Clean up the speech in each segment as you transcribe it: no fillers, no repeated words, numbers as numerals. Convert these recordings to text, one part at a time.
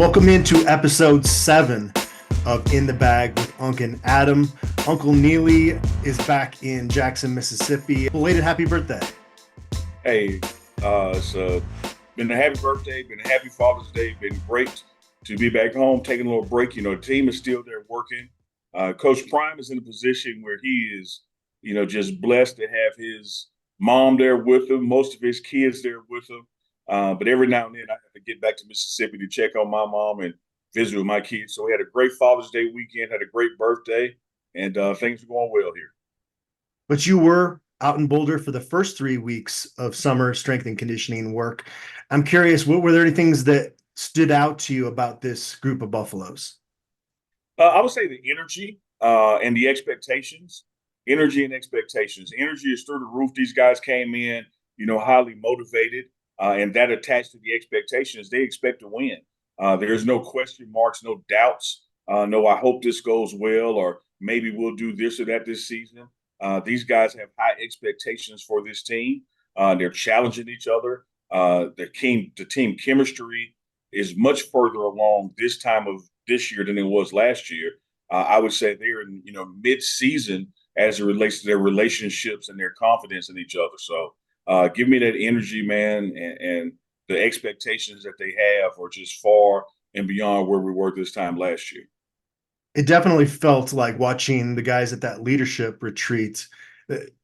Welcome into episode 7 of In the Bag with Unk and Adam. Uncle Neely is back in Jackson, Mississippi. Belated happy birthday. Hey, it's been a happy birthday, been a happy Father's Day, been great to be back home, taking a little break. The team is still there working. Coach Prime is in a position where he is, just blessed to have his mom there with him, most of his kids there with him. But every now and then I have to get back to Mississippi to check on my mom and visit with my kids. So we had a great Father's Day weekend, had a great birthday, and things are going well here. But you were out in Boulder for the first 3 weeks of summer strength and conditioning work. I'm curious, what were there any things that stood out to you about this group of Buffaloes? I would say the energy and the expectations. Energy and expectations. Energy is through the roof. These guys came in, highly motivated. And that attached to the expectations, they expect to win. There's no question marks, no doubts. No, I hope this goes well, or maybe we'll do this or that this season. These guys have high expectations for this team. They're challenging each other. The team chemistry is much further along this time of this year than it was last year. I would say they're in mid-season as it relates to their relationships and their confidence in each other. So. Give me that energy, man, and the expectations that they have are just far and beyond where we were this time last year. It definitely felt like watching the guys at that leadership retreat.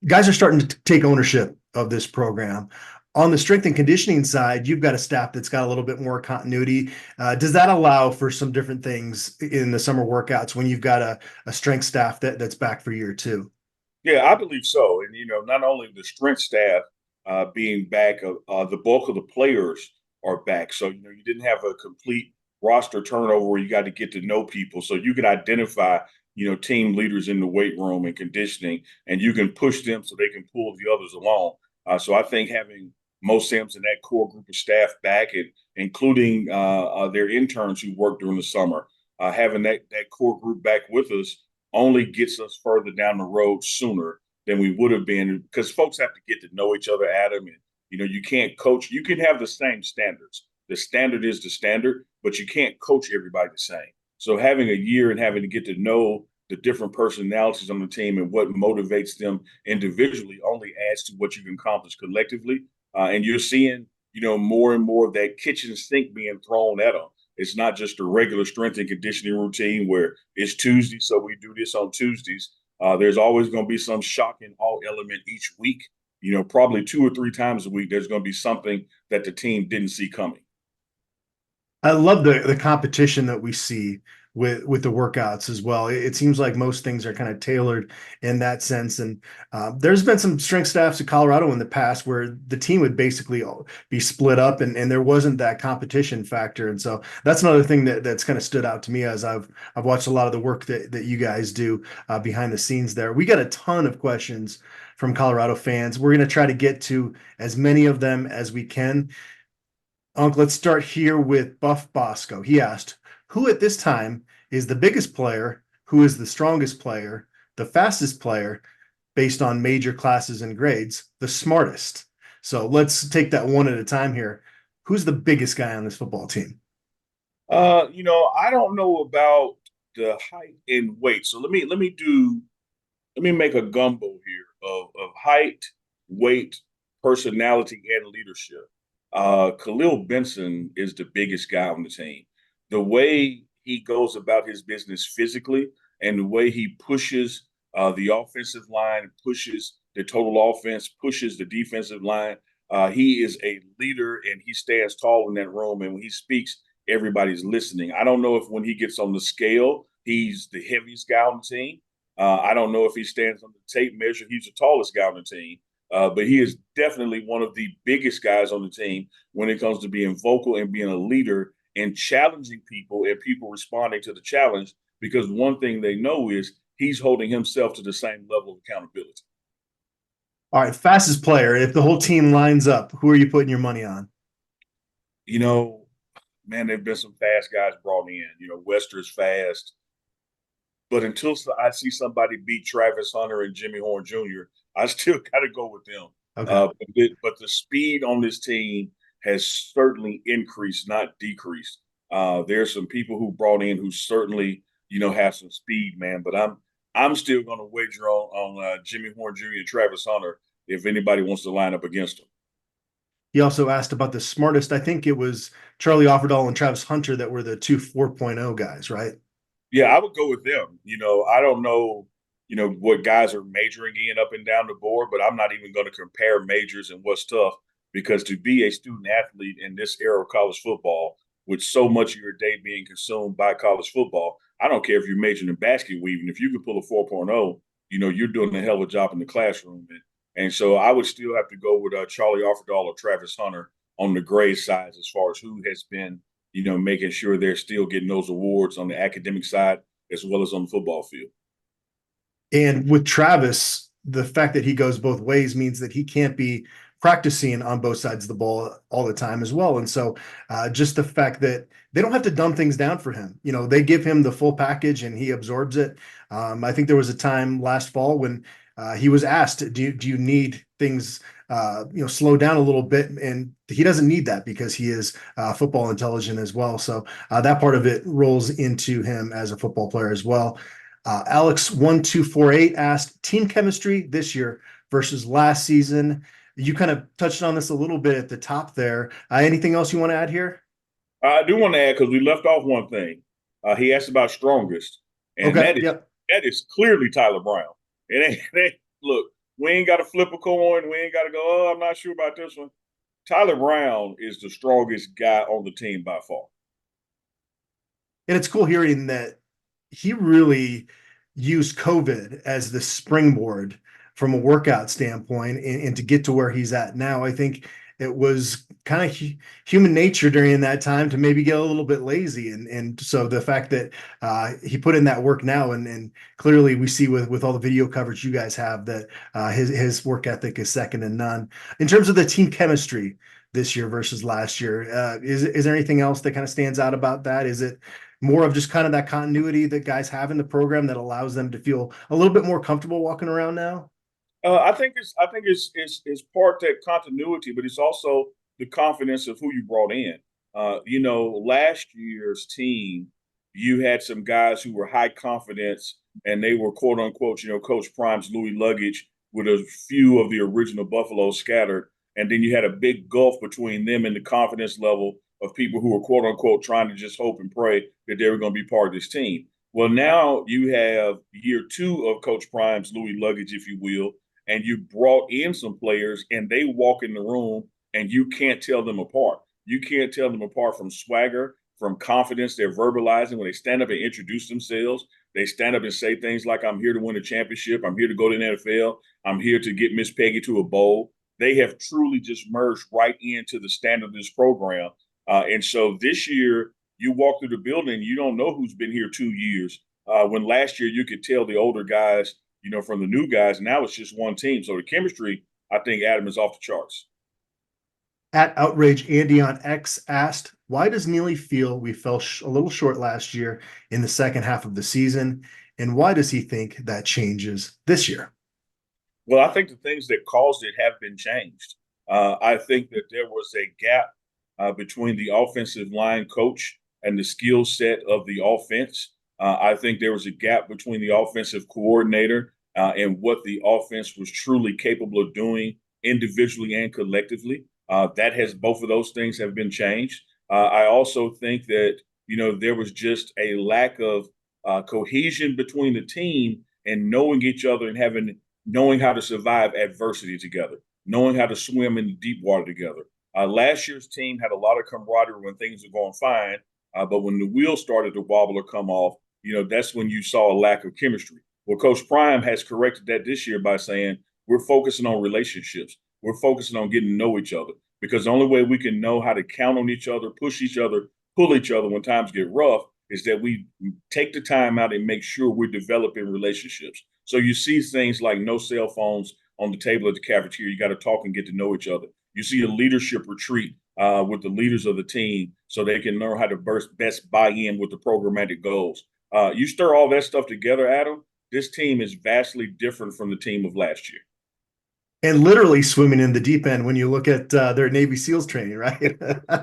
Guys are starting to take ownership of this program. On the strength and conditioning side, you've got a staff that's got a little bit more continuity. Does that allow for some different things in the summer workouts when you've got a strength staff that's back for year two? Yeah, I believe so. And, not only the strength staff, being back, the bulk of the players are back. So, you didn't have a complete roster turnover where you got to get to know people. So you can identify, team leaders in the weight room and conditioning, and you can push them so they can pull the others along. So I think having Mo Sims and that core group of staff back, and including their interns who worked during the summer, having that core group back with us only gets us further down the road sooner than we would have been, because folks have to get to know each other, Adam. And, you can't coach. You can have the same standards. The standard is the standard, but you can't coach everybody the same. So having a year and having to get to know the different personalities on the team and what motivates them individually only adds to what you can accomplish collectively. And you're seeing, more and more of that kitchen sink being thrown at them. It's not just a regular strength and conditioning routine where it's Tuesday, so we do this on Tuesdays. There's always going to be some shocking all element each week. Probably 2 or 3 times a week, there's going to be something that the team didn't see coming. I love the competition that we see with the workouts as well. It seems like most things are kind of tailored in that sense. And there's been some strength staffs in Colorado in the past where the team would basically be split up and there wasn't that competition factor. And so that's another thing that's kind of stood out to me as I've watched a lot of the work that you guys do behind the scenes there. We got a ton of questions from Colorado fans. We're going to try to get to as many of them as we can. Unc, let's start here with Buff Bosco. He asked, who at this time is the biggest player, who is the strongest player, the fastest player, based on major classes and grades, the smartest? So let's take that one at a time here. Who's the biggest guy on this football team? I don't know about the height and weight. So let me make a gumbo here of height, weight, personality, and leadership. Khalil Benson is the biggest guy on the team. The way he goes about his business physically and the way he pushes the offensive line, pushes the total offense, pushes the defensive line. He is a leader and he stands tall in that room. And when he speaks, everybody's listening. I don't know if when he gets on the scale, he's the heaviest guy on the team. I don't know if he stands on the tape measure, he's the tallest guy on the team. But he is definitely one of the biggest guys on the team when it comes to being vocal and being a leader and challenging people and people responding to the challenge, because one thing they know is he's holding himself to the same level of accountability. All right, fastest player. If the whole team lines up, who are you putting your money on? Man, there've been some fast guys brought in. Wester's fast. But until I see somebody beat Travis Hunter and Jimmy Horn Jr., I still got to go with them. Okay. But the speed on this team has certainly increased, not decreased. There's some people who brought in who certainly, have some speed, man. But I'm still going to wager on Jimmy Horn Jr. and Travis Hunter if anybody wants to line up against them. He also asked about the smartest. I think it was Charlie Offerdahl and Travis Hunter that were the two 4.0 guys, right? Yeah, I would go with them. I don't know, what guys are majoring in up and down the board, but I'm not even going to compare majors and what's tough because to be a student athlete in this era of college football, with so much of your day being consumed by college football, I don't care if you're majoring in basket weaving. If you can pull a 4.0, you're doing a hell of a job in the classroom. And so I would still have to go with Charlie Offerdahl or Travis Hunter on the grade side as far as who has been making sure they're still getting those awards on the academic side as well as on the football field. And with Travis, the fact that he goes both ways means that he can't be practicing on both sides of the ball all the time as well. And so just the fact that they don't have to dumb things down for him. They give him the full package and he absorbs it. I think there was a time last fall when he was asked, do you need things, slow down a little bit? And he doesn't need that because he is football intelligent as well. So that part of it rolls into him as a football player as well. Alex1248 asked team chemistry this year versus last season. You kind of touched on this a little bit at the top there. Anything else you want to add here? I do want to add because we left off one thing. He asked about strongest, and Okay. that is Yep. that is clearly Tyler Brown. Look. We ain't got to flip a coin. We ain't got to go. Oh, I'm not sure about this one. Tyler Brown is the strongest guy on the team by far. And it's cool hearing that he really used COVID as the springboard from a workout standpoint and to get to where he's at now. I think it was kind of human nature during that time to maybe get a little bit lazy. And so the fact that he put in that work now and clearly we see with all the video coverage you guys have that his work ethic is second to none. In terms of the team chemistry this year versus last year, is there anything else that kind of stands out about that? Is it more of just kind of that continuity that guys have in the program that allows them to feel a little bit more comfortable walking around now? I think it's part that continuity, but it's also the confidence of who you brought in. Last year's team, you had some guys who were high confidence and they were quote unquote, Coach Prime's Louis luggage with a few of the original Buffaloes scattered. And then you had a big gulf between them and the confidence level of people who were quote unquote trying to just hope and pray that they were going to be part of this team. Well, now you have year two of Coach Prime's Louis luggage, if you will, and you brought in some players and they walk in the room and you can't tell them apart. You can't tell them apart from swagger, from confidence. They're verbalizing when they stand up and introduce themselves. They stand up and say things like, I'm here to win a championship. I'm here to go to the NFL. I'm here to get Miss Peggy to a bowl. They have truly just merged right into the standard of this program. And so this year, you walk through the building, you don't know who's been here 2 years. When last year you could tell the older guys, from the new guys. Now it's just one team. So the chemistry, I think Adam is off the charts. At Outrage Andy on X asked, why does Neely feel we fell a little short last year in the second half of the season? And why does he think that changes this year? Well, I think the things that caused it have been changed. I think that there was a gap between the offensive line coach and the skill set of the offense. I think there was a gap between the offensive coordinator and what the offense was truly capable of doing individually and collectively. That has both of those things have been changed. I also think that there was just a lack of cohesion between the team and knowing each other and knowing how to survive adversity together, knowing how to swim in the deep water together. Last year's team had a lot of camaraderie when things were going fine, but when the wheels started to wobble or come off, that's when you saw a lack of chemistry. Well, Coach Prime has corrected that this year by saying we're focusing on relationships. We're focusing on getting to know each other because the only way we can know how to count on each other, push each other, pull each other when times get rough is that we take the time out and make sure we're developing relationships. So you see things like no cell phones on the table at the cafeteria. You got to talk and get to know each other. You see a leadership retreat with the leaders of the team so they can learn how to best buy in with the programmatic goals. You stir all that stuff together, Adam, this team is vastly different from the team of last year. And literally swimming in the deep end when you look at their Navy SEALs training, right?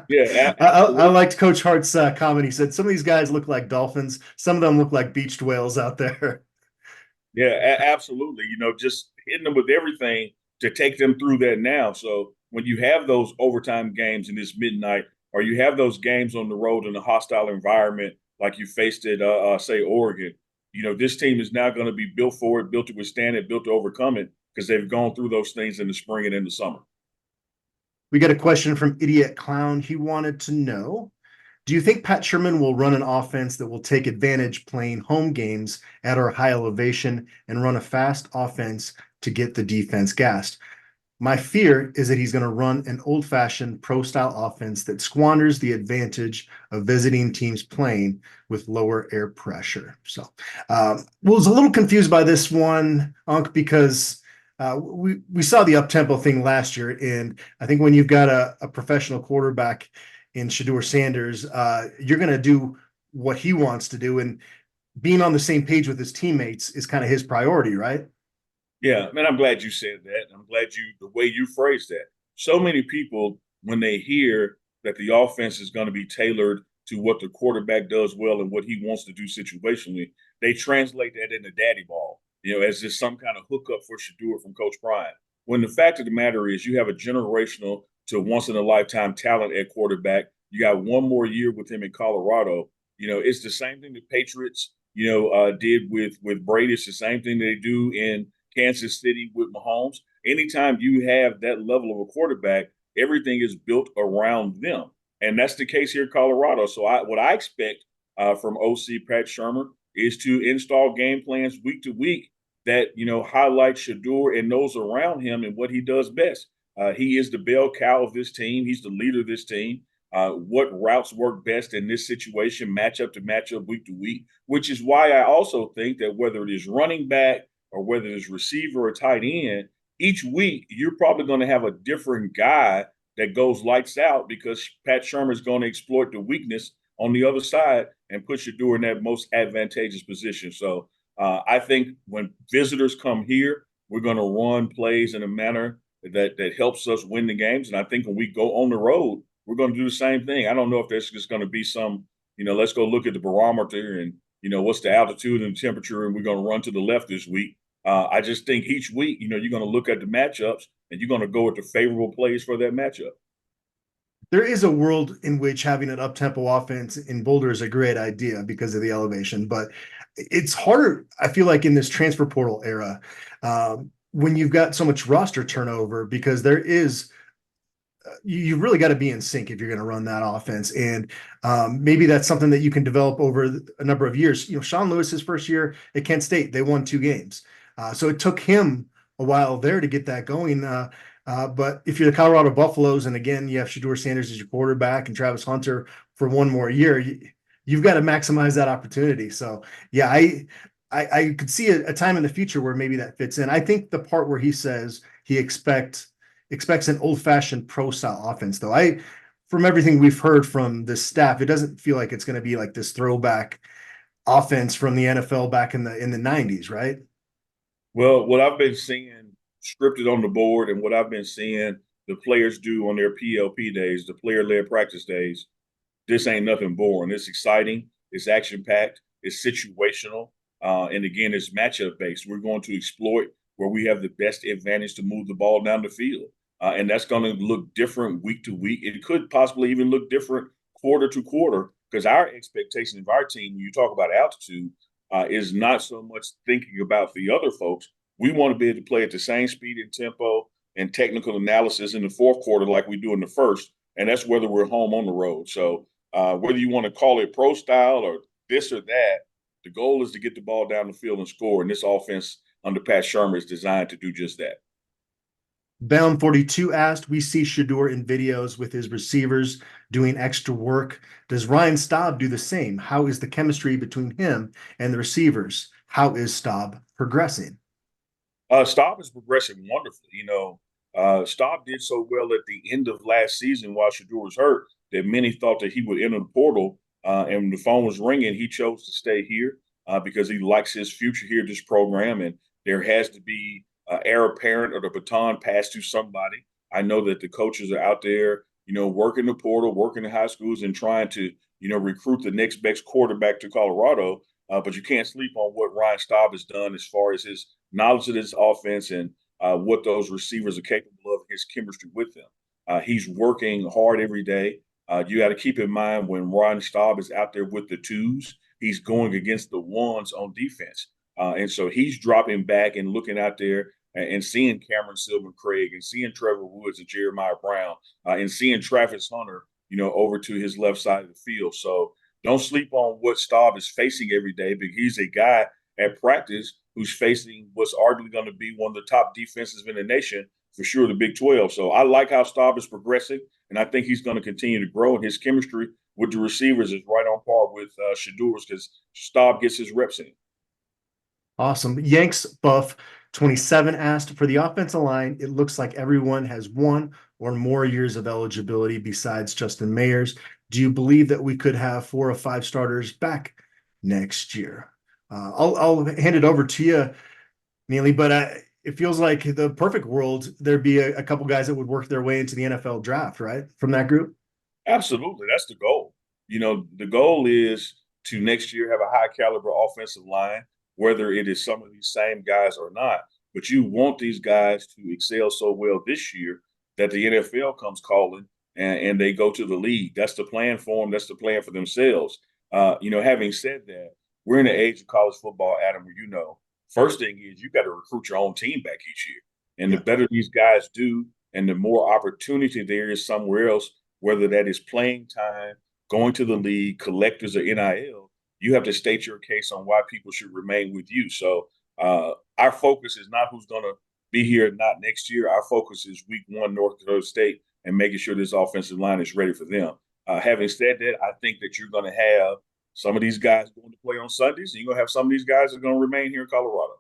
Yeah, I absolutely. liked Coach Hart's comment. He said some of these guys look like dolphins, some of them look like beached whales out there. Yeah, absolutely. Just hitting them with everything to take them through that now. So when you have those overtime games in this midnight, or you have those games on the road in a hostile environment like you faced at, say, Oregon, this team is now going to be built for it, built to withstand it, built to overcome it because they've gone through those things in the spring and in the summer. We got a question from Idiot Clown. He wanted to know, do you think Pat Sherman will run an offense that will take advantage playing home games at our high elevation and run a fast offense to get the defense gassed? My fear is that he's going to run an old fashioned pro style offense that squanders the advantage of visiting teams playing with lower air pressure. So, was a little confused by this one, Unk, because we saw the up tempo thing last year. And I think when you've got a professional quarterback in Shador Sanders, you're going to do what he wants to do. And being on the same page with his teammates is kind of his priority, right? Yeah, man, I'm glad you said that. I'm glad the way you phrased that. So many people, when they hear that the offense is going to be tailored to what the quarterback does well and what he wants to do situationally, they translate that into daddy ball, as just some kind of hookup for Shador from Coach Bryant. When the fact of the matter is, you have a generational to once in a lifetime talent at quarterback. You got one more year with him in Colorado. It's the same thing the Patriots, did with Brady. It's the same thing they do in Kansas City with Mahomes. Anytime you have that level of a quarterback, everything is built around them. And that's the case here in Colorado. So what I expect from OC Pat Shermer is to install game plans week to week that, highlight Shador and those around him and what he does best. He is the bell cow of this team. He's the leader of this team. What routes work best in this situation, matchup to matchup, week to week, which is why I also think that whether it is running back or whether it's receiver or tight end, each week you're probably going to have a different guy that goes lights out because Pat Shermer is going to exploit the weakness on the other side and put Shador in that most advantageous position. So I think when visitors come here, we're going to run plays in a manner that helps us win the games. And I think when we go on the road, we're going to do the same thing. I don't know if there's just going to be some, let's go look at the barometer and, what's the altitude and the temperature, and we're going to run to the left this week. I just think each week, you're going to look at the matchups and you're going to go with the favorable plays for that matchup. There is a world in which having an up-tempo offense in Boulder is a great idea because of the elevation, but it's harder, I feel like, in this transfer portal era, when you've got so much roster turnover, because there is you really got to be in sync if you're going to run that offense. And maybe that's something that you can develop over a number of years. Sean Lewis, his first year at Kent State, they won 2 games. So it took him a while there to get that going. But if you're the Colorado Buffaloes, and again, you have Shador Sanders as your quarterback and Travis Hunter for one more year, you've got to maximize that opportunity. So yeah, I could see a time in the future where maybe that fits in. I think the part where he says he expects an old-fashioned pro style offense, though. From everything we've heard from the staff, it doesn't feel like it's going to be like this throwback offense from the NFL back in the 90s, right? Well, what I've been seeing scripted on the board and what I've been seeing the players do on their PLP days, the player led practice days, this ain't nothing boring. It's exciting. It's action packed. It's situational. And again, it's matchup based. We're going to exploit where we have the best advantage to move the ball down the field. And that's going to look different week to week. It could possibly even look different quarter to quarter because our expectation of our team, when you talk about altitude, is not so much thinking about the other folks. We want to be able to play at the same speed and tempo and technical analysis in the fourth quarter like we do in the first. And that's whether we're home on the road. So whether you want to call it pro style or this or that, the goal is to get the ball down the field and score. And this offense under Pat Shermer is designed to do just that. Bound 42 asked, we see Shador in videos with his receivers doing extra work. Does Ryan Staub do the same? How is the chemistry between him and the receivers? How is Staub progressing? Staub is progressing wonderfully. Staub did so well at the end of last season while Shador was hurt that many thought that he would enter the portal. And when the phone was ringing, he chose to stay here because he likes his future here at this program. And there has to be heir apparent or the baton passed to somebody. I know that the coaches are out there, working the portal, working the high schools, and trying to, recruit the next best quarterback to Colorado. But you can't sleep on what Ryan Staub has done as far as his knowledge of this offense and what those receivers are capable of, his chemistry with them. He's working hard every day. You got to keep in mind when Ryan Staub is out there with the twos, he's going against the ones on defense. And so he's dropping back and looking out there and seeing Cameron Silver Craig and seeing Trevor Woods and Jeremiah Brown and seeing Travis Hunter, over to his left side of the field. So don't sleep on what Staub is facing every day, because he's a guy at practice who's facing what's arguably going to be one of the top defenses in the nation, for sure, the Big 12. So I like how Staub is progressing, and I think he's going to continue to grow. And his chemistry with the receivers is right on par with Shadur's, because Staub gets his reps in. Awesome. Yanks Buff 27 asked, for the offensive line, it looks like everyone has 1 or more years of eligibility besides Justin Mayers. Do you believe that we could have 4 or 5 starters back next year? I'll hand it over to you, Neely, but it feels like the perfect world, there'd be a couple guys that would work their way into the NFL draft, right? From that group? Absolutely. That's the goal. The goal is to next year have a high caliber offensive line, whether it is some of these same guys or not. But you want these guys to excel so well this year that the NFL comes calling and they go to the league. That's the plan for them. That's the plan for themselves. Having said that, we're in the age of college football, Adam, where first thing is you got to recruit your own team back each year. And the better these guys do and the more opportunity there is somewhere else, whether that is playing time, going to the league, collectors, or NIL, you have to state your case on why people should remain with you. So our focus is not who's going to be here, not next year. Our focus is week 1, North Dakota State, and making sure this offensive line is ready for them. Having said that, I think that you're going to have some of these guys going to play on Sundays, and you're going to have some of these guys that are going to remain here in Colorado.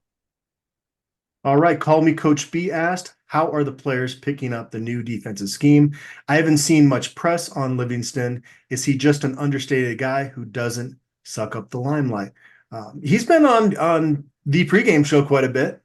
All right. Call Me Coach B asked, how are the players picking up the new defensive scheme? I haven't seen much press on Livingston. Is he just an understated guy who doesn't suck up the limelight? He's been on the pregame show quite a bit.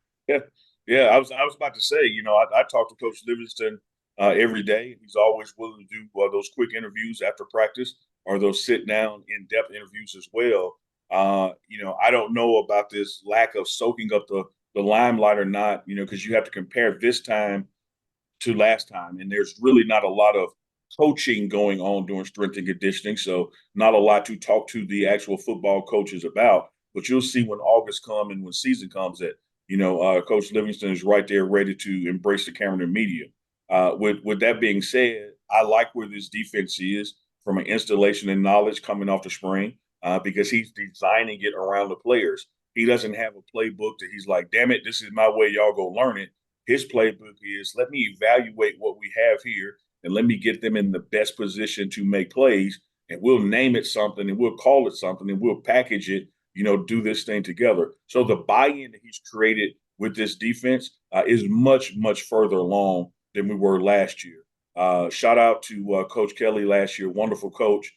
Yeah. I was about to say, I talk to Coach Livingston every day. He's always willing to do those quick interviews after practice, or those sit down in-depth interviews as well. I don't know about this lack of soaking up the limelight or not, because you have to compare this time to last time. And there's really not a lot of coaching going on during strength and conditioning. So not a lot to talk to the actual football coaches about. But you'll see when August comes and when season comes that, Coach Livingston is right there ready to embrace the camera and media. With that being said, I like where this defense is from an installation and knowledge coming off the spring, because he's designing it around the players. He doesn't have a playbook that he's like, damn it, this is my way, y'all go learn it. His playbook is, let me evaluate what we have here and let me get them in the best position to make plays, and we'll name it something and we'll call it something and we'll package it, do this thing together. So the buy-in that he's created with this defense is much, much further along than we were last year. Shout out to Coach Kelly last year, wonderful coach,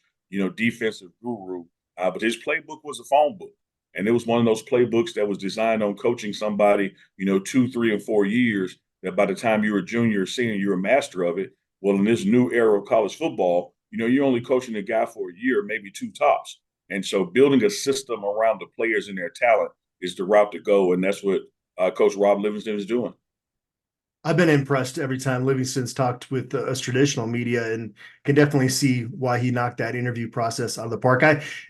defensive guru, but his playbook was a phone book. And it was one of those playbooks that was designed on coaching somebody, 2, 3, and 4 years, that by the time you were a junior or senior, you're a master of it. Well, in this new era of college football, you're only coaching a guy for a year, maybe 2 tops. And so building a system around the players and their talent is the route to go. And that's what Coach Rob Livingston is doing. I've been impressed every time Livingston's talked with us traditional media, and can definitely see why he knocked that interview process out of the park.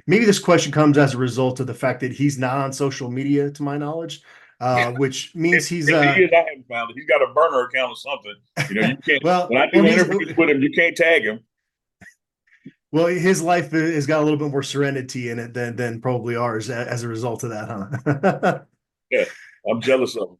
Maybe this question comes as a result of the fact that he's not on social media, to my knowledge, which means he's. If he is, I haven't found it. He's got a burner account or something. You can't. Well, when I do interviews with him, you can't tag him. Well, his life has got a little bit more serenity in it than probably ours as a result of that, huh? Yeah, I'm jealous of him.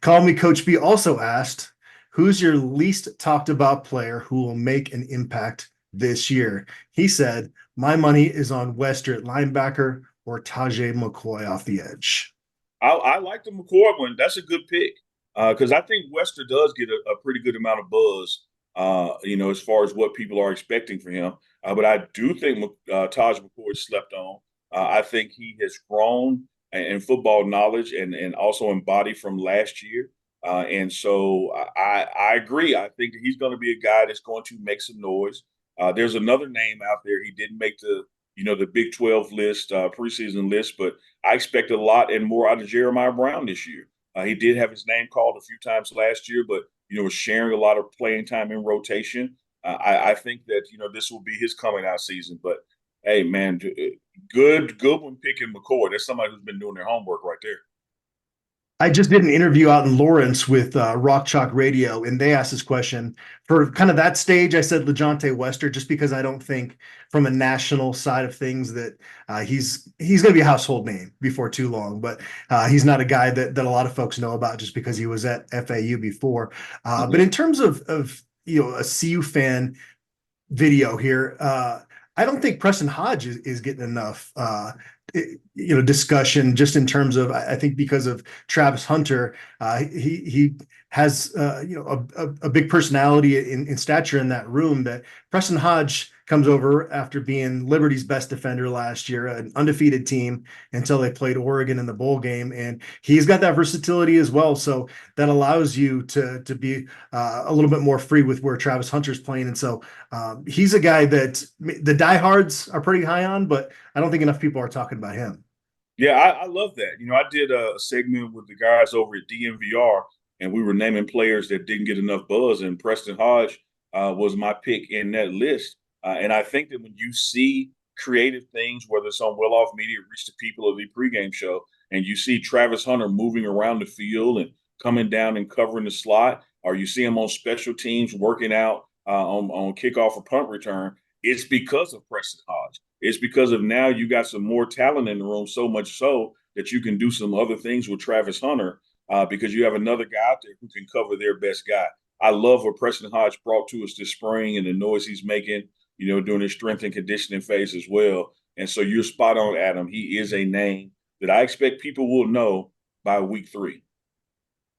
Call Me Coach B also asked, who's your least talked about player who will make an impact this year? He said, my money is on Wester at linebacker or Tajay McCoy off the edge. I like the McCoy one. That's a good pick, because I think Wester does get a pretty good amount of buzz, as far as what people are expecting from him. But I do think Taj McCoy slept on. I think he has grown and football knowledge and also embody from last year. And so I agree. I think that he's going to be a guy that's going to make some noise. There's another name out there. He didn't make the Big 12 list, preseason list, but I expect a lot and more out of Jeremiah Brown this year. He did have his name called a few times last year, but was sharing a lot of playing time in rotation. I think that this will be his coming out season. But hey, man, good one picking McCoy. That's somebody who's been doing their homework right there. I just did an interview out in Lawrence with Rock Chalk Radio, and they asked this question for kind of that stage. I said LeJontay Wester, just because I don't think from a national side of things that he's going to be a household name before too long. But he's not a guy that a lot of folks know about just because he was at FAU before. But in terms of a CU fan video here, I don't think Preston Hodge is getting enough discussion, just in terms of, I think because of Travis Hunter. He has a big personality in stature in that room. That Preston Hodge comes over after being Liberty's best defender last year, an undefeated team until they played Oregon in the bowl game, and he's got that versatility as well. So that allows you to be a little bit more free with where Travis Hunter's playing. And so he's a guy that the diehards are pretty high on, but I don't think enough people are talking about him. Yeah, I love that. I did a segment with the guys over at DMVR, and we were naming players that didn't get enough buzz, and Preston Hodge was my pick in that list. And I think that when you see creative things, whether it's on Well Off Media, Reach the People, of the pregame show, and you see Travis Hunter moving around the field and coming down and covering the slot, or you see him on special teams working out on kickoff or punt return, it's because of Preston Hodge. It's because of now you got some more talent in the room, so much so that you can do some other things with Travis Hunter because you have another guy out there who can cover their best guy. I love what Preston Hodge brought to us this spring and the noise he's making, during his strength and conditioning phase as well. And so you're spot on, Adam. He is a name that I expect people will know by week 3.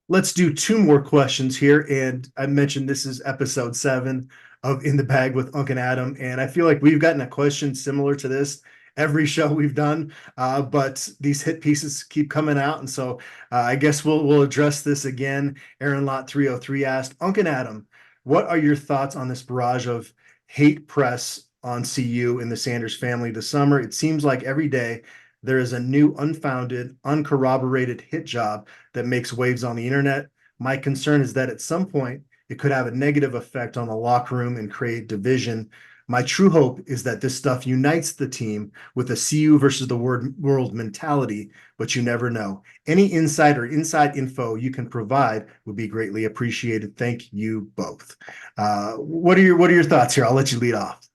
Let's do 2 more questions here. And I mentioned this is episode 7 of In the Bag with Unk and Adam. And I feel like we've gotten a question similar to this every show we've done, but these hit pieces keep coming out. And so I guess we'll address this again. Aaron Lott 303 asked, Unk and Adam, what are your thoughts on this barrage of hate press on CU and the Sanders family this summer? It seems like every day there is a new, unfounded, uncorroborated hit job that makes waves on the internet. My concern is that at some point it could have a negative effect on the locker room and create division. My true hope is that this stuff unites the team with a CU versus the world mentality, but you never know. Any insight or inside info you can provide would be greatly appreciated. Thank you both. What are your thoughts here? I'll let you lead off.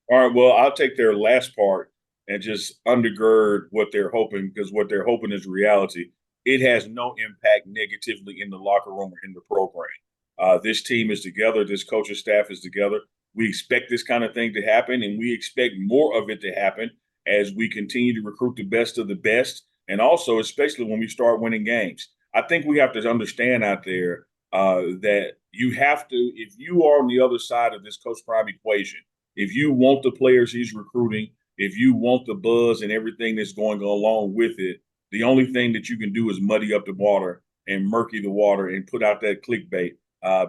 All right. Well, I'll take their last part and just undergird what they're hoping, because what they're hoping is reality. It has no impact negatively in the locker room or in the program. This team is together. This coaching staff is together. We expect this kind of thing to happen, and we expect more of it to happen as we continue to recruit the best of the best, and also especially when we start winning games. I think we have to understand out there that you have to, if you are on the other side of this Coach Prime equation, if you want the players he's recruiting, if you want the buzz and everything that's going along with it, the only thing that you can do is muddy up the water and murky the water and put out that clickbait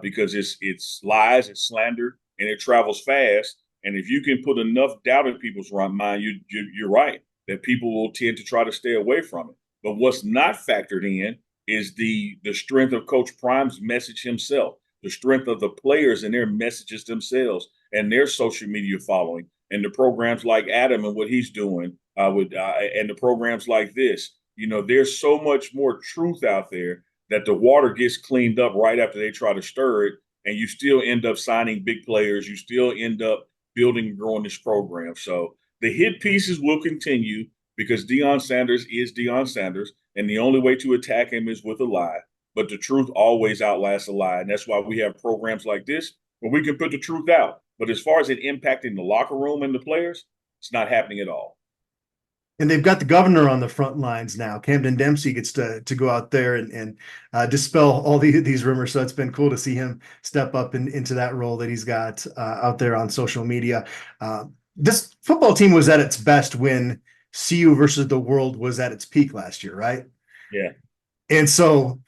because it's lies, it's slander, and it travels fast. And if you can put enough doubt in people's mind, you're right, that people will tend to try to stay away from it. But what's not factored in is the strength of Coach Prime's message himself, the strength of the players and their messages themselves and their social media following, and the programs like Adam and what he's doing and the programs like this. There's so much more truth out there that the water gets cleaned up right after they try to stir it, and you still end up signing big players. You still end up building and growing this program. So the hit pieces will continue because Deion Sanders is Deion Sanders, and the only way to attack him is with a lie. But the truth always outlasts a lie, and that's why we have programs like this where we can put the truth out. But as far as it impacting the locker room and the players, it's not happening at all. And they've got the governor on the front lines now. Camden Dempsey gets to go out there and dispel all these rumors. So it's been cool to see him step up into that role that he's got out there on social media. This football team was at its best when CU versus the world was at its peak last year, right? Yeah. And so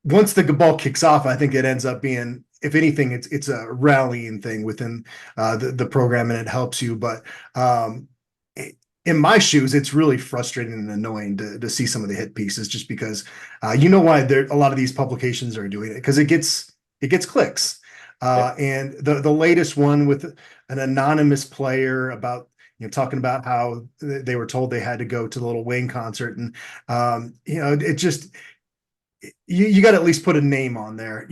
once the ball kicks off, I think it ends up being, if anything, it's a rallying thing within the program, and it helps you. But um, in my shoes, it's really frustrating and annoying to see some of the hit pieces, just because you know why there a lot of these publications are doing it, because it gets clicks. And the latest one with an anonymous player about, talking about how they were told they had to go to the Little Wayne concert, and it just, you got to at least put a name on there.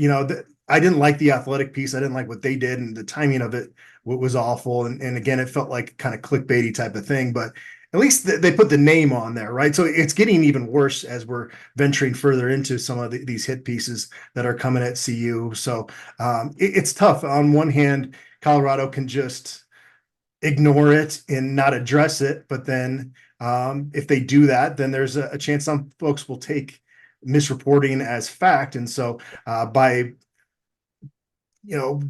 I didn't like the athletic piece. I didn't like what they did, and the timing of it was awful. And again, it felt like kind of clickbaity type of thing, but at least they put the name on there, right? So it's getting even worse as we're venturing further into some of these hit pieces that are coming at CU. So it's tough. On one hand, Colorado can just ignore it and not address it, but then if they do that, then there's a chance some folks will take misreporting as fact. And so by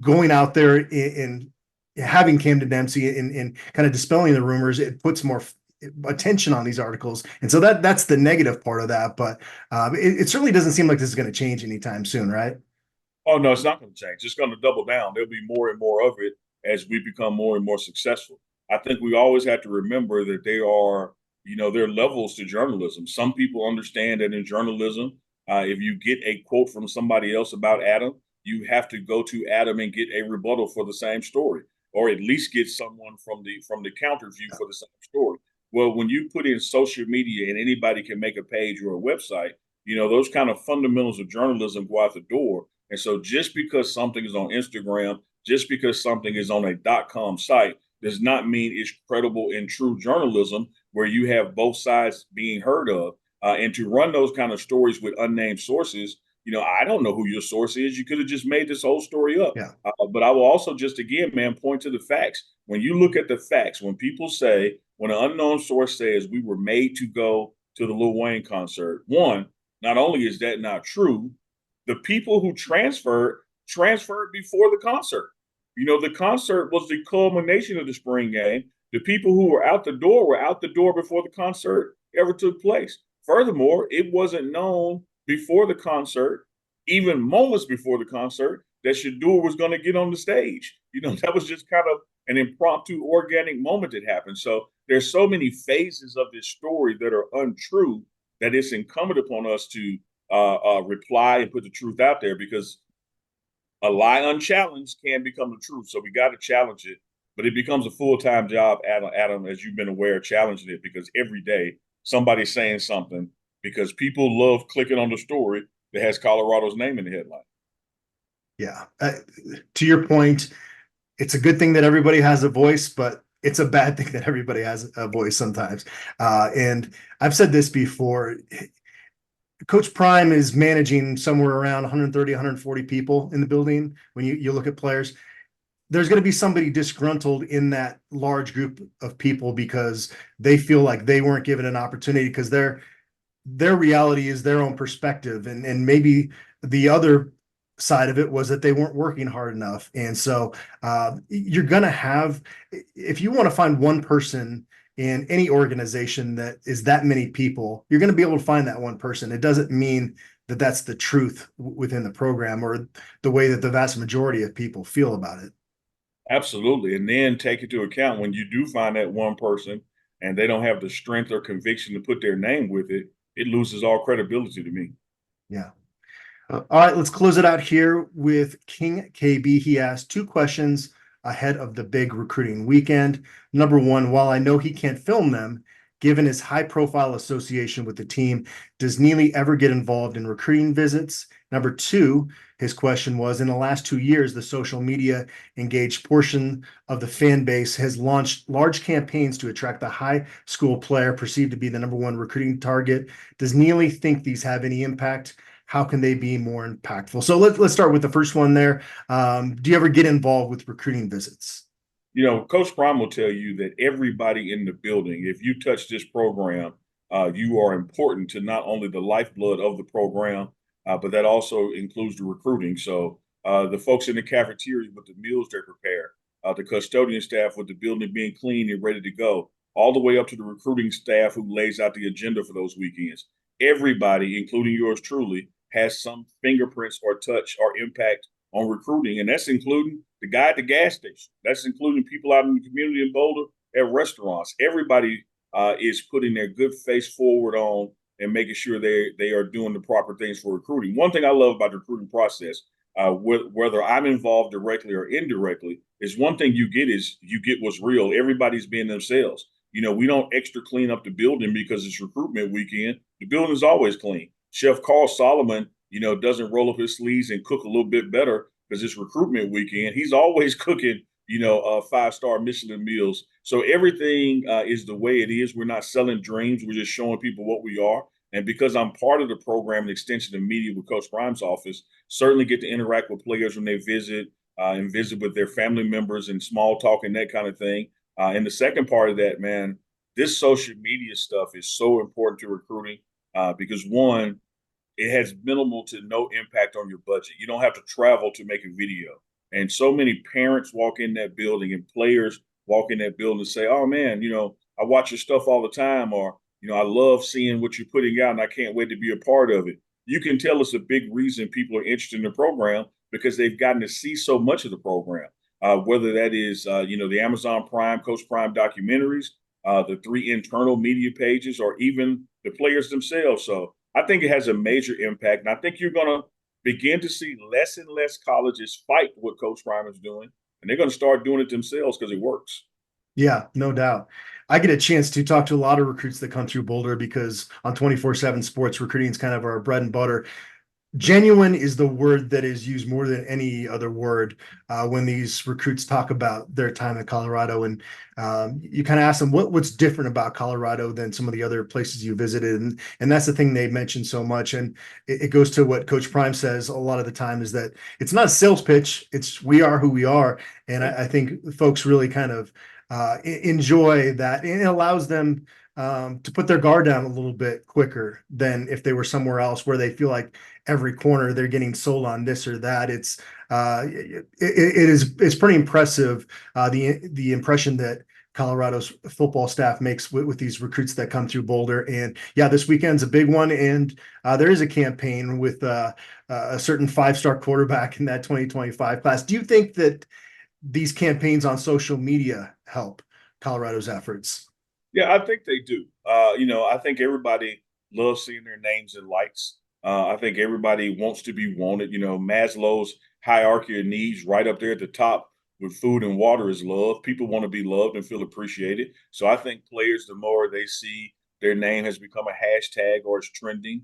going out there and having Camden Dempsey and kind of dispelling the rumors, it puts more attention on these articles. And so that's the negative part of that. But it certainly doesn't seem like this is going to change anytime soon, right? Oh no, it's not going to change. It's going to double down. There'll be more and more of it as we become more and more successful. I think we always have to remember that there are levels to journalism. Some people understand that in journalism, if you get a quote from somebody else about Adam, you have to go to Adam and get a rebuttal for the same story, or at least get someone from the counter view for the same story. Well, when you put in social media and anybody can make a page or a website, those kind of fundamentals of journalism go out the door. And so just because something is on Instagram, just because something is on a .com site, does not mean it's credible and true journalism where you have both sides being heard of. And to run those kind of stories with unnamed sources, I don't know who your source is. You could have just made this whole story up. Yeah. But I will also just, again, man, point to the facts. When you look at the facts, when an unknown source says we were made to go to the Lil Wayne concert, one, not only is that not true, the people who transferred before the concert. The concert was the culmination of the spring game. The people who were out the door were out the door before the concert ever took place. Furthermore, it wasn't known before the concert, even moments before the concert, that Shadur was going to get on the stage. That was just kind of an impromptu, organic moment that happened. So there's so many phases of this story that are untrue that it's incumbent upon us to reply and put the truth out there, because a lie unchallenged can become the truth. So we got to challenge it, but it becomes a full-time job, Adam, as you've been aware, challenging it, because every day somebody's saying something, because people love clicking on the story that has Colorado's name in the headline. Yeah. To your point, it's a good thing that everybody has a voice, but it's a bad thing that everybody has a voice sometimes. And I've said this before. Coach Prime is managing somewhere around 130, 140 people in the building. When you look at players, there's going to be somebody disgruntled in that large group of people because they feel like they weren't given an opportunity, because their reality is their own perspective. And maybe the other side of it was that they weren't working hard enough. And so you're going to have, if you want to find one person in any organization that is that many people, you're going to be able to find that one person. It doesn't mean that that's the truth within the program or the way that the vast majority of people feel about it. Absolutely. And then take into account, when you do find that one person and they don't have the strength or conviction to put their name with it, it loses all credibility to me. Yeah. All right, let's close it out here with King KB. He asked 2 questions ahead of the big recruiting weekend. Number one, while I know he can't film them, given his high-profile association with the team, does Neely ever get involved in recruiting visits? Number two, his question was, in the last 2 years, the social media engaged portion of the fan base has launched large campaigns to attract the high school player perceived to be the number one recruiting target. Does Neely think these have any impact? How can they be more impactful? So let's start with the first one there. Do you ever get involved with recruiting visits? Coach Prime will tell you that everybody in the building, if you touch this program, you are important to not only the lifeblood of the program, but that also includes the recruiting. So the folks in the cafeteria with the meals they prepare, the custodian staff with the building being clean and ready to go, all the way up to the recruiting staff who lays out the agenda for those weekends. Everybody, including yours truly, has some fingerprints or touch or impact on recruiting, and that's including the guy at the gas station. That's including people out in the community in Boulder at restaurants. Everybody is putting their good face forward on and making sure they are doing the proper things for recruiting. One thing I love about the recruiting process, whether I'm involved directly or indirectly, is one thing you get what's real. Everybody's being themselves. We don't extra clean up the building because it's recruitment weekend. The building is always clean. Chef Carl Solomon, doesn't roll up his sleeves and cook a little bit better because it's recruitment weekend. He's always cooking, 5-star Michelin meals. So everything is the way it is. We're not selling dreams. We're just showing people what we are. And because I'm part of the program and extension of media with Coach Prime's office, certainly get to interact with players when they visit and visit with their family members and small talk and that kind of thing. And the second part of that, man, this social media stuff is so important to recruiting because one, it has minimal to no impact on your budget. You don't have to travel to make a video. And so many parents walk in that building and players walk in that building and say, oh, man, I watch your stuff all the time, or, I love seeing what you're putting out and I can't wait to be a part of it. You can tell it's a big reason people are interested in the program because they've gotten to see so much of the program, whether that is, the Amazon Prime, Coach Prime documentaries, the 3 internal media pages, or even the players themselves. So I think it has a major impact. And I think you're going to begin to see less and less colleges fight what Coach Prime is doing. And they're going to start doing it themselves because it works. Yeah, no doubt. I get a chance to talk to a lot of recruits that come through Boulder because on 24/7 Sports, recruiting is kind of our bread and butter. Genuine is the word that is used more than any other word when these recruits talk about their time in Colorado. And you kind of ask them what's different about Colorado than some of the other places you visited. And that's the thing they mention so much. And it goes to what Coach Prime says a lot of the time is that it's not a sales pitch. It's we are who we are. And I think folks really kind of enjoy that. And it allows them to put their guard down a little bit quicker than if they were somewhere else where they feel like every corner they're getting sold on this or that. It's pretty impressive the impression that Colorado's football staff makes with these recruits that come through Boulder. And yeah, this weekend's a big one, and there is a campaign with a certain 5-star quarterback in that 2025 class. Do you think that these campaigns on social media help Colorado's efforts? Yeah, I think they do. I think everybody loves seeing their names in lights. I think everybody wants to be wanted. Maslow's hierarchy of needs right up there at the top with food and water is love. People want to be loved and feel appreciated. So I think players, the more they see their name has become a hashtag or it's trending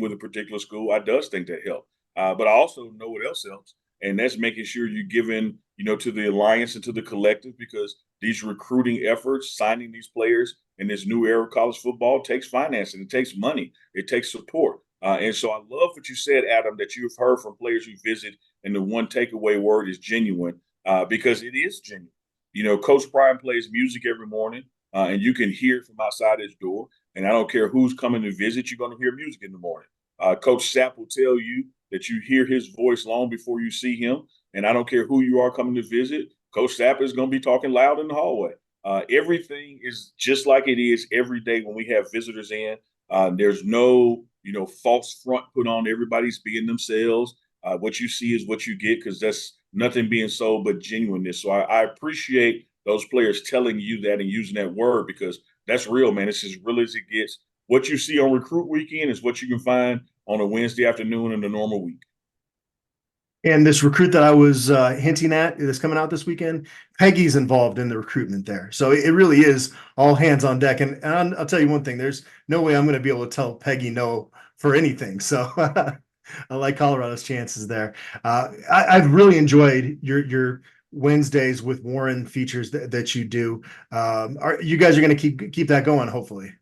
with a particular school, I does think that helps. But I also know what else helps, and that's making sure you're giving, to the alliance and to the collective, because these recruiting efforts, signing these players in this new era of college football takes financing, it takes money, it takes support. And so I love what you said, Adam, that you've heard from players who visit, and the one takeaway word is genuine, because it is genuine. Coach Prime plays music every morning, and you can hear it from outside his door. And I don't care who's coming to visit, you're going to hear music in the morning. Coach Sapp will tell you that you hear his voice long before you see him. And I don't care who you are coming to visit, Coach Sapp is going to be talking loud in the hallway. Everything is just like it is every day when we have visitors in. There's no, false front put on. Everybody's being themselves. What you see is what you get, because that's nothing being sold but genuineness. So I appreciate those players telling you that and using that word, because that's real, man. It's as real as it gets. What you see on recruit weekend is what you can find on a Wednesday afternoon in the normal week. And this recruit that I was hinting at that's coming out this weekend, Peggy's involved in the recruitment there. So it really is all hands on deck. And I'll tell you one thing, there's no way I'm going to be able to tell Peggy no for anything. So I like Colorado's chances there. I've really enjoyed your Wednesdays with Warren features that you do. You guys are going to keep that going, hopefully.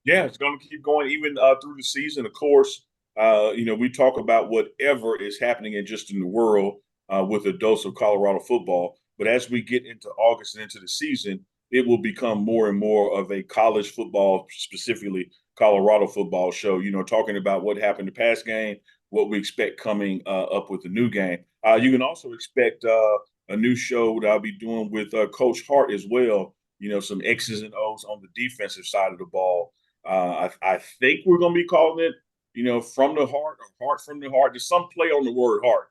Yeah, it's going to keep going even through the season. Of course, we talk about whatever is happening in the world with a dose of Colorado football. But as we get into August and into the season, it will become more and more of a college football, specifically Colorado football show, talking about what happened the past game, what we expect coming up with the new game. You can also expect a new show that I'll be doing with Coach Hart as well, some X's and O's on the defensive side of the ball. I think we're going to be calling it, from the heart or heart from the heart. There's some play on the word heart.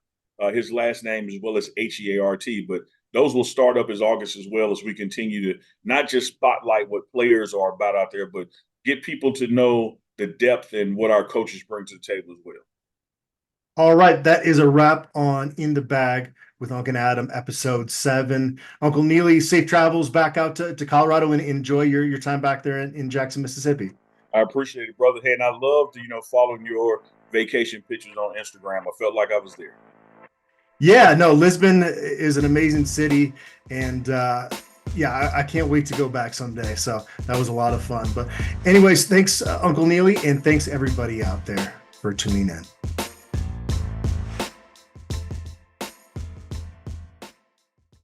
His last name as well as Heart, but those will start up as August as well as we continue to not just spotlight what players are about out there, but get people to know the depth and what our coaches bring to the table as well. All right, that is a wrap on In the Bag with Unk Adam, episode 7. Uncle Neely, safe travels back out to Colorado and enjoy your time back there in Jackson, Mississippi. I appreciate it, brother. Hey, and I loved, following your vacation pictures on Instagram. I felt like I was there. Yeah, no, Lisbon is an amazing city, and I can't wait to go back someday. So that was a lot of fun. But anyways, thanks, Uncle Neely, and thanks everybody out there for tuning in.